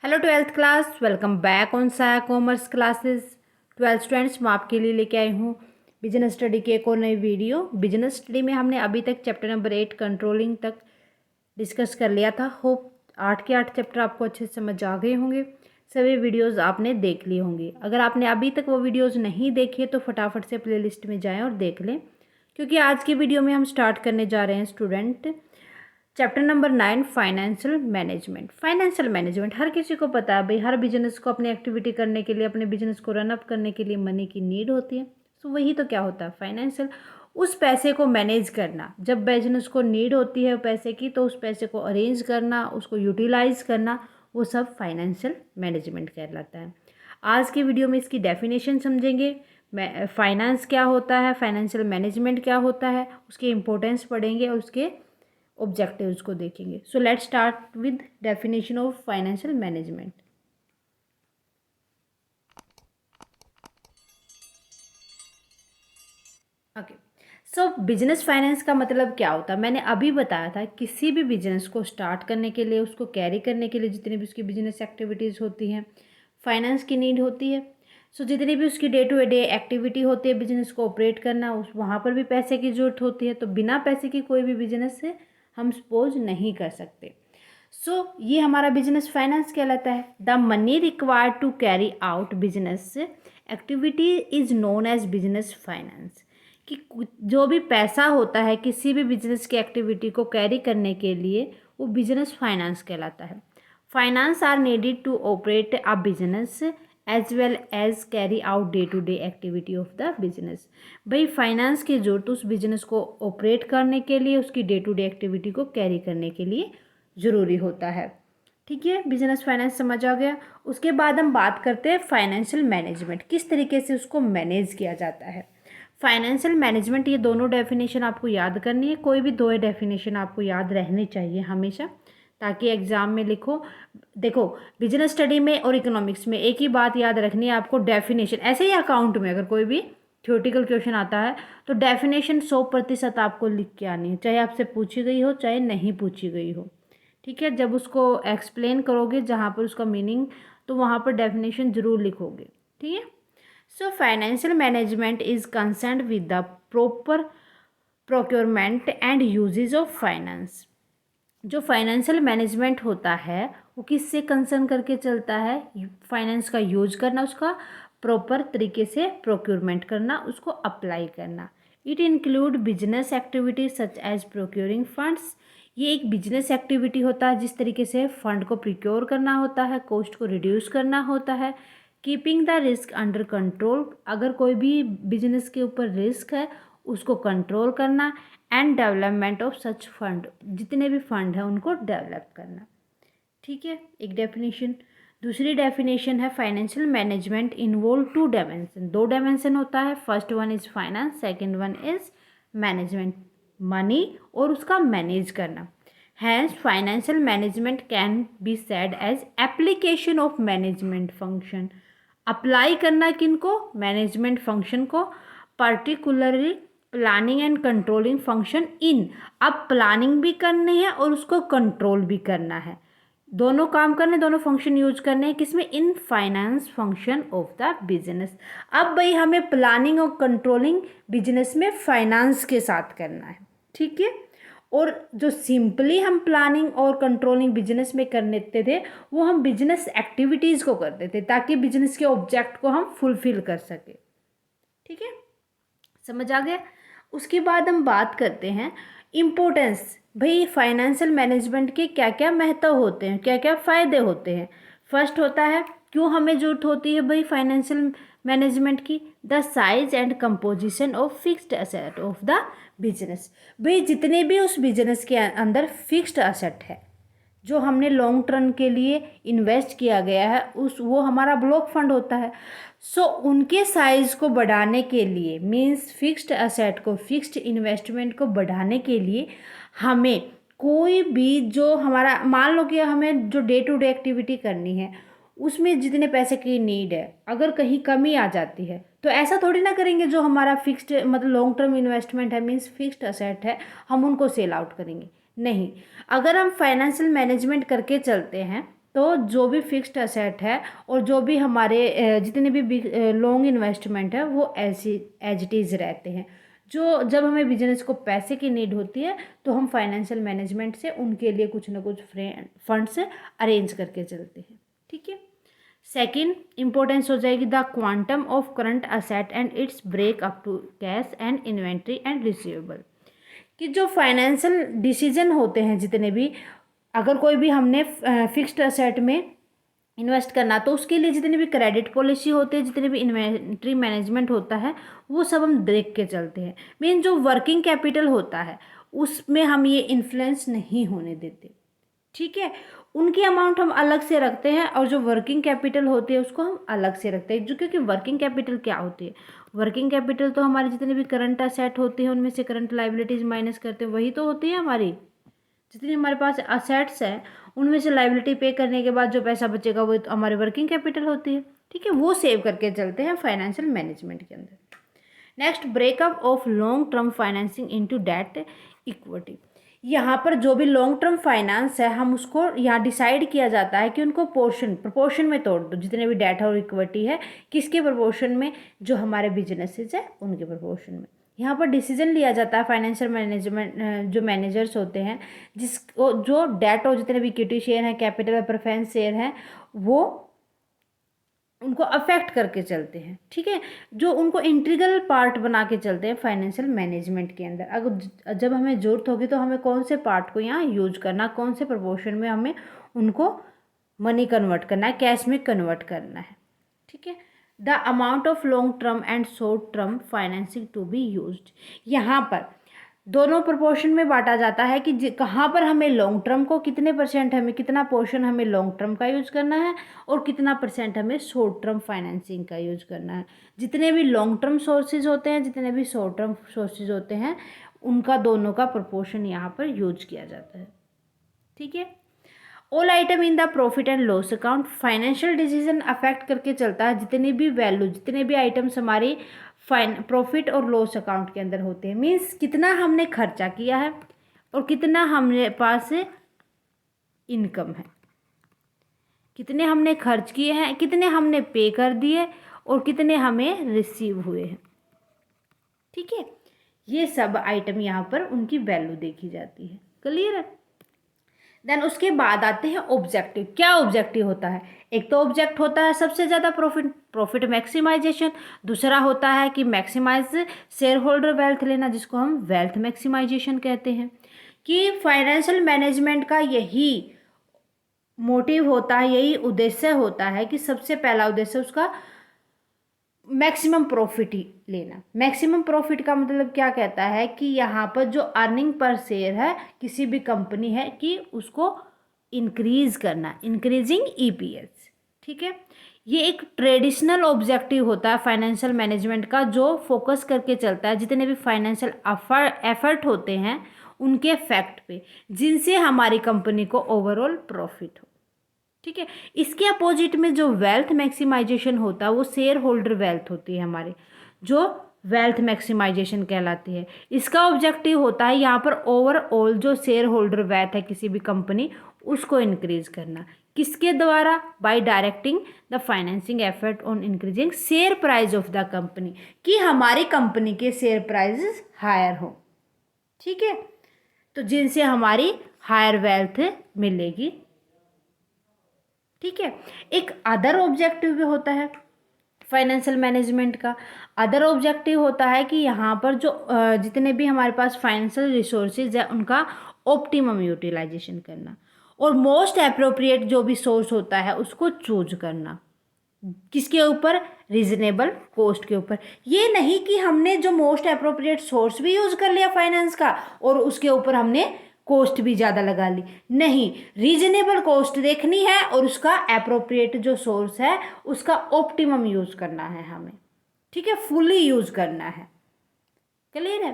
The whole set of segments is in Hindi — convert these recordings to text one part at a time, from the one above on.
Hello twelfth class, welcome back on साया कॉमर्स क्लासेस। ट्वेल्थ स्टूडेंट्स, मैं आपके लिए लेके आई हूँ बिजनेस स्टडी की एक और नई वीडियो। बिजनेस स्टडी में हमने अभी तक चैप्टर नंबर 8 कंट्रोलिंग तक डिस्कस कर लिया था। होप 8 के 8 चैप्टर आपको अच्छे से समझ आ गए होंगे। सभी वीडियोस आपने देख ली होंगी। अगर आपने अभी तक वो वीडियोस नहीं देखी तो फटाफट से प्लेलिस्ट में जाएं और देख लें, क्योंकि आज की वीडियो में हम स्टार्ट करने जा रहे हैं student chapter number 9 financial management. Financial management हर किसी को पता है भाई, हर बिजनेस को अपनी एक्टिविटी करने के लिए, अपने बिजनेस को रन अप करने के लिए मनी की नीड होती है। सो वही तो क्या होता है फाइनेंशियल, उस पैसे को मैनेज करना। जब बिजनेस को नीड होती है पैसे की, तो उस पैसे को अरेंज करना, उसको यूटिलाइज करना, वो सब फाइनेंशियल मैनेजमेंट कहलाता है। आज की वीडियो में इसकी डेफिनेशन समझेंगे, फाइनेंस क्या होता है, फाइनेंशियल मैनेजमेंट क्या होता है, उसके इम्पोर्टेंस पढ़ेंगे और उसके ऑब्जेक्टिव्स को देखेंगे। So let's start with definition of financial management. Okay, so business finance का मतलब क्या होता है, मैंने अभी बताया था। किसी भी बिजनेस को स्टार्ट करने के लिए, उसको कैरी करने के लिए जितनी भी उसकी बिजनेस एक्टिविटीज़ होती हैं, फाइनेंस की नीड होती है। सो जितनी भी उसकी डे टू डे एक्टिविटी होती है, बिजनेस को ऑपरेट करना, उस वहाँ पर भी पैसे की जरूरत होती है। तो बिना पैसे की कोई भी बिजनेस से हम सपोज नहीं कर सकते। सो ये हमारा बिजनेस फाइनेंस कहलाता है। The money required to carry out business activity is known as business finance. कि जो भी पैसा होता है किसी भी बिजनेस की एक्टिविटी को कैरी करने के लिए, वो बिजनेस फाइनेंस कहलाता है। Finance are needed to operate a business as well as carry out day to day activity of the business. भाई फाइनेंस की जरूरत उस बिजनेस को ऑपरेट करने के लिए, उसकी डे टू डे एक्टिविटी को कैरी करने के लिए ज़रूरी होता है। ठीक है, बिजनेस फाइनेंस समझ आ गया। उसके बाद हम बात करते हैं फाइनेंशियल मैनेजमेंट, किस तरीके से उसको मैनेज किया जाता है। फाइनेंशियल मैनेजमेंट, ये दोनों डेफिनेशन आपको याद करनी है। कोई भी दो डेफिनेशन आपको याद रहनी चाहिए हमेशा, ताकि एग्जाम में लिखो। देखो, बिजनेस स्टडी में और इकोनॉमिक्स में एक ही बात याद रखनी है आपको, डेफिनेशन। ऐसे ही अकाउंट में अगर कोई भी थ्योरेटिकल क्वेश्चन आता है तो डेफिनेशन 100% आपको लिख के आनी है, चाहे आपसे पूछी गई हो चाहे नहीं पूछी गई हो। ठीक है, जब उसको एक्सप्लेन करोगे जहाँ पर उसका मीनिंग, तो वहाँ पर डेफिनेशन ज़रूर लिखोगे। ठीक है। So financial management is concerned with the proper procurement and usages of finance. जो फाइनेंशियल मैनेजमेंट होता है वो किससे कंसर्न करके चलता है, फाइनेंस का यूज करना, उसका प्रॉपर तरीके से प्रोक्योरमेंट करना, उसको अप्लाई करना। It include business activities such as procuring funds. ये एक बिजनेस एक्टिविटी होता है जिस तरीके से फंड को प्रिक्योर करना होता है, कॉस्ट को रिड्यूस करना होता है। Keeping the risk under control, अगर कोई भी बिजनेस के ऊपर रिस्क है उसको कंट्रोल करना। And development of such fund, जितने भी फंड हैं उनको डेवलप करना। ठीक है, एक डेफिनेशन। दूसरी डेफिनेशन है financial management involve two dimension. दो डायमेंशन होता है, first one is finance, second one is management, money और उसका मैनेज करना। Hence financial management can be said as application of management function. Apply करना किनको, मैनेजमेंट फंक्शन को, particularly planning and controlling function इन। अब प्लानिंग भी करनी है और उसको कंट्रोल भी करना है, दोनों काम करने, दोनों फंक्शन यूज करने हैं, किसमें, in finance function of the business. अब भाई हमें प्लानिंग और कंट्रोलिंग बिजनेस में फाइनेंस के साथ करना है। ठीक है, और जो सिंपली हम प्लानिंग और कंट्रोलिंग बिजनेस में कर लेते थे, वो हम बिजनेस एक्टिविटीज़ को करते थे ताकि बिजनेस के ऑब्जेक्ट को हम फुलफिल कर सके। ठीक है, समझ आ गया। उसके बाद हम बात करते हैं इम्पोर्टेंस। भाई फाइनेंशियल मैनेजमेंट के क्या क्या महत्व होते हैं, क्या क्या फ़ायदे होते हैं। फर्स्ट होता है, क्यों हमें ज़रूरत होती है भाई फाइनेंशियल मैनेजमेंट की, the size and composition of fixed asset of the business. भाई जितने भी उस बिजनेस के अंदर फिक्स्ड एसेट है, जो हमने लॉन्ग टर्म के लिए इन्वेस्ट किया गया है, उस वो हमारा ब्लॉक फंड होता है। सो उनके साइज़ को बढ़ाने के लिए, मींस फिक्स्ड एसेट को, फिक्स्ड इन्वेस्टमेंट को बढ़ाने के लिए हमें कोई भी, जो हमारा मान लो कि हमें जो डे टू डे एक्टिविटी करनी है उसमें जितने पैसे की नीड है, अगर कहीं कमी आ जाती है तो ऐसा थोड़ी ना करेंगे जो हमारा फिक्स्ड मतलब लॉन्ग टर्म इन्वेस्टमेंट है, मींस फिक्स्ड एसेट है, हम उनको सेल आउट करेंगे। नहीं, अगर हम फाइनेंशियल मैनेजमेंट करके चलते हैं तो जो भी फिक्स्ड असेट है और जो भी हमारे जितने भी लॉन्ग इन्वेस्टमेंट है वो ऐसी एज इट इज़ रहते हैं। जो जब हमें बिजनेस को पैसे की नीड होती है तो हम फाइनेंशियल मैनेजमेंट से उनके लिए कुछ ना कुछ फंड्स अरेंज करके चलते हैं। ठीक है। सेकंड इम्पोर्टेंस हो जाएगी the quantum of current asset and its break up to cash and inventory and receivable. कि जो फाइनेंशियल डिसीजन होते हैं जितने भी, अगर कोई भी हमने फिक्स्ड असेट में इन्वेस्ट करना तो उसके लिए जितनी भी क्रेडिट पॉलिसी होती है, जितने भी इन्वेंट्री मैनेजमेंट होता है, वो सब हम देख के चलते हैं। मेन जो वर्किंग कैपिटल होता है उसमें हम ये इन्फ्लुएंस नहीं होने देते। ठीक है। उनकी अमाउंट हम अलग से रखते हैं और जो वर्किंग कैपिटल होती है उसको हम अलग से रखते हैं। जो क्योंकि वर्किंग कैपिटल क्या होती है, वर्किंग कैपिटल तो हमारे जितने भी करंट असेट होते हैं उनमें से करंट लाइबिलिटीज माइनस करते हैं, वही तो होती है हमारी। जितनी हमारे पास असेट्स हैं उनमें से लाइबिलिटी पे करने के बाद जो पैसा बचेगा वो तो हमारी वर्किंग कैपिटल होती है। ठीक है। वो सेव करके चलते हैं फाइनेंशियल मैनेजमेंट के अंदर। Next, breakup of long term financing into debt equity. यहाँ पर जो भी लॉन्ग टर्म फाइनेंस है हम उसको यहाँ डिसाइड किया जाता है कि उनको प्रपोर्शन में तोड़ दो। जितने भी डेट और इक्विटी है किसके प्रपोर्शन में, जो हमारे बिजनेसेस है उनके प्रपोर्शन में। यहाँ पर डिसीजन लिया जाता है फाइनेंशियल मैनेजमेंट जो मैनेजर्स होते हैं, जिसको जो डेट और जितने भी इक्विटी शेयर हैं, कैपिटल और प्रेफरेंस शेयर हैं, वो उनको अफेक्ट करके चलते हैं। ठीक है। जो उनको इंटीग्रल पार्ट बना के चलते हैं फाइनेंशियल मैनेजमेंट के अंदर। अगर जब हमें ज़रूरत होगी तो हमें कौन से पार्ट को यहाँ यूज करना, कौन से प्रपोर्शन में हमें उनको मनी कन्वर्ट करना है, कैश में कन्वर्ट करना है। ठीक है। The amount of long term and short term financing to be used. यहाँ पर दोनों प्रोपोर्शन में बांटा जाता है कि कहाँ पर हमें लॉन्ग टर्म को कितने परसेंट, हमें कितना पोर्शन हमें लॉन्ग टर्म का यूज़ करना है और कितना परसेंट हमें शॉर्ट टर्म फाइनेंसिंग का यूज़ करना है। जितने भी लॉन्ग टर्म सोर्सेज होते हैं, जितने भी शॉर्ट टर्म सोर्सेज होते हैं, उनका दोनों का प्रोपोर्शन यहाँ पर यूज किया जाता है। ठीक है। All item in the profit and loss account. Financial decision affect करके चलता है जितनी भी वैल्यू, जितने भी आइटम्स हमारी प्रॉफिट और लॉस अकाउंट के अंदर होते हैं। मीन्स कितना हमने खर्चा किया है और कितना हमारे पास इनकम है, कितने हमने खर्च किए हैं, कितने हमने पे कर दिए और कितने हमें रिसीव हुए हैं। ठीक है। ये सब आइटम यहाँ पर उनकी वैल्यू देखी जाती है। क्लियर है। देन उसके बाद आते हैं ऑब्जेक्टिव। क्या ऑब्जेक्टिव होता है? एक तो ऑब्जेक्ट होता है सबसे ज़्यादा प्रॉफिट मैक्सिमाइजेशन। दूसरा होता है कि मैक्सिमाइज शेयर होल्डर वेल्थ लेना, जिसको हम वेल्थ मैक्सिमाइजेशन कहते हैं। कि फाइनेंशियल मैनेजमेंट का यही मोटिव होता है, यही उद्देश्य होता है कि सबसे पहला उद्देश्य उसका मैक्सिमम प्रॉफिट ही लेना। मैक्सिमम प्रॉफिट का मतलब क्या कहता है कि यहाँ पर जो अर्निंग पर शेयर है किसी भी कंपनी है कि उसको इंक्रीज करना, इंक्रीजिंग ईपीएस। ठीक है। ये एक ट्रेडिशनल ऑब्जेक्टिव होता है फाइनेंशियल मैनेजमेंट का, जो फोकस करके चलता है जितने भी फाइनेंशियल एफर्ट होते हैं उनके फैक्ट पे, जिनसे हमारी कंपनी को ओवरऑल प्रॉफिट हो। ठीक है। इसके अपोजिट में जो वेल्थ मैक्सिमाइजेशन होता है वो शेयर होल्डर वेल्थ होती है हमारी, जो वेल्थ मैक्सिमाइजेशन कहलाती है। इसका ऑब्जेक्टिव होता है यहाँ पर ओवरऑल जो शेयर होल्डर वेल्थ है किसी भी कंपनी, उसको इंक्रीज करना। किसके द्वारा? Bye directing the financing effort on increasing share price of the company, कि हमारी कंपनी के शेयर प्राइसेस हायर हो। ठीक है। तो जिनसे हमारी हायर वेल्थ मिलेगी। ठीक है। एक अदर ऑब्जेक्टिव भी होता है फाइनेंशियल मैनेजमेंट का। अदर ऑब्जेक्टिव होता है कि यहाँ पर जो जितने भी हमारे पास फाइनेंशियल रिसोर्सेज है उनका ऑप्टिमम यूटिलाइजेशन करना और मोस्ट अप्रोप्रिएट जो भी सोर्स होता है उसको चूज करना। किसके ऊपर? रीजनेबल कॉस्ट के ऊपर। ये नहीं कि हमने जो मोस्ट अप्रोप्रिएट सोर्स भी यूज कर लिया फाइनेंस का और उसके ऊपर हमने कॉस्ट भी ज़्यादा लगा ली। नहीं, रीजनेबल कॉस्ट देखनी है और उसका अप्रोप्रिएट जो सोर्स है उसका ऑप्टिमम यूज करना है हमें। ठीक है। फुली यूज करना है। क्लियर है।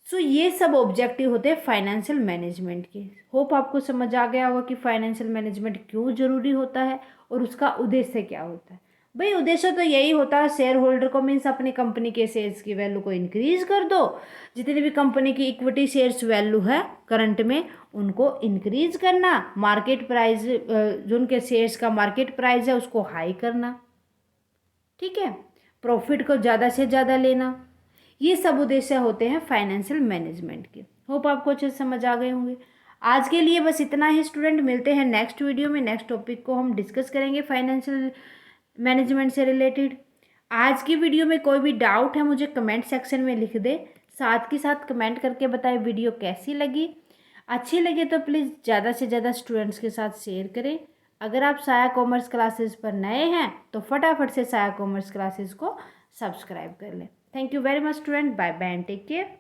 सो ये सब ऑब्जेक्टिव होते हैं फाइनेंशियल मैनेजमेंट के। होप आपको समझ आ गया होगा कि फाइनेंशियल मैनेजमेंट क्यों जरूरी होता है और उसका उद्देश्य क्या होता है। भाई उद्देश्य तो यही होता है शेयर होल्डर को, मीन्स अपनी कंपनी के शेयर्स की वैल्यू को इंक्रीज कर दो, जितनी भी कंपनी की इक्विटी शेयर्स वैल्यू है करंट में उनको इंक्रीज करना, मार्केट प्राइस जो उनके शेयर्स का मार्केट प्राइस है उसको हाई करना, ठीक है, प्रॉफिट को ज़्यादा से ज़्यादा लेना। ये सब उद्देश्य होते हैं फाइनेंशियल मैनेजमेंट के। होप आपको अच्छे से समझ आ गए होंगे। आज के लिए बस इतना ही स्टूडेंट, मिलते हैं नेक्स्ट वीडियो में। नेक्स्ट टॉपिक को हम डिस्कस करेंगे फाइनेंशियल मैनेजमेंट से रिलेटेड। आज की वीडियो में कोई भी डाउट है मुझे कमेंट सेक्शन में लिख दे, साथ के साथ कमेंट करके बताए वीडियो कैसी लगी। अच्छी लगे तो प्लीज़ ज़्यादा से ज़्यादा स्टूडेंट्स के साथ शेयर करें। अगर आप साया कॉमर्स क्लासेस पर नए हैं तो फटाफट से साया कॉमर्स क्लासेस को सब्सक्राइब कर लें। Thank you very much student, bye bye and take care.